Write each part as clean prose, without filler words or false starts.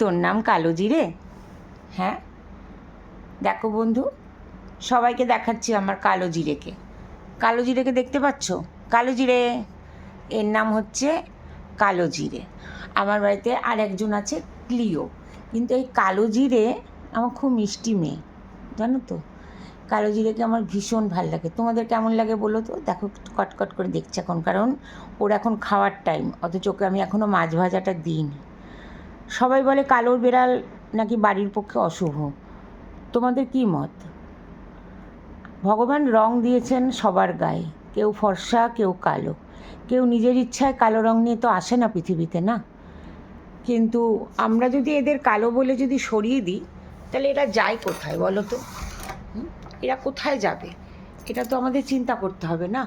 তোর নাম কালো জিরে? হ্যাঁ, দেখো বন্ধু, সবাইকে দেখাচ্ছি আমার কালো জিরেকে। কালো জিরেকে দেখতে পাচ্ছ? কালো জিরে, এর নাম হচ্ছে কালো জিরে। আমার বাড়িতে আর একজন আছে ক্লিও, কিন্তু এই কালো জিরে আমার খুব মিষ্টি মেয়ে, জানো তো। কালো জিরেকে আমার ভীষণ ভাল লাগে। তোমাদের কেমন লাগে বলো তো? দেখো কটকট করে দেখছে এখন, কারণ ওর এখন খাওয়ার টাইম, অথচ ওকে আমি এখনও মাছ ভাজাটা দিইনি। সবাই বলে কালোর বেড়াল নাকি বাড়ির পক্ষে অশুভ, তোমাদের কী মত? ভগবান রং দিয়েছেন সবার গায়ে, কেউ ফর্সা কেউ কালো, কেউ নিজের ইচ্ছায় কালো রং নিয়ে তো আসে না পৃথিবীতে, না? কিন্তু আমরা যদি এদের কালো বলে যদি সরিয়ে দিই, তাহলে এরা যায় কোথায় বলো তো? এরা কোথায় যাবে? এটা তো আমাদের চিন্তা করতে হবে, না?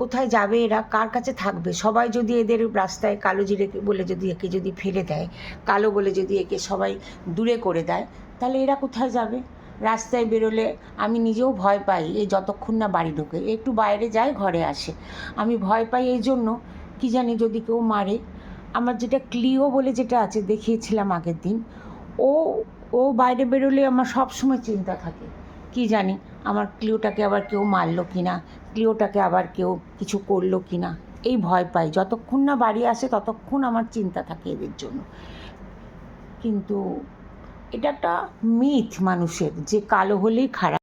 কোথায় যাবে এরা, কার কাছে থাকবে? সবাই যদি এদের রাস্তায় কালো জিরে বলে যদি একে যদি ফেলে দেয়, কালো বলে যদি একে সবাই দূরে করে দেয়, তাহলে এরা কোথায় যাবে? রাস্তায় বেরোলে আমি নিজেও ভয় পাই, এই যতক্ষণ না বাড়ি ঢোকে, একটু বাইরে যায় ঘরে আসে, আমি ভয় পাই এই জন্য, কি জানি যদি কেউ মারে। আমার যেটা ক্লিও বলে যেটা আছে, দেখিয়েছিলাম আগের দিন, ও ও বাইরে বেরোলে আমার সব সময় চিন্তা থাকে, কি জানি আমার ক্লিওটাকে আবার কেউ মারলো কি না, ক্লিওটাকে আবার কেউ কিছু করলো কি না, এই ভয় পাই। যতক্ষণ না বাড়ি আসে ততক্ষণ আমার চিন্তা থাকে এদের জন্য। কিন্তু এটা একটা মিথ মানুষের, যে কালো হলেই খারাপ।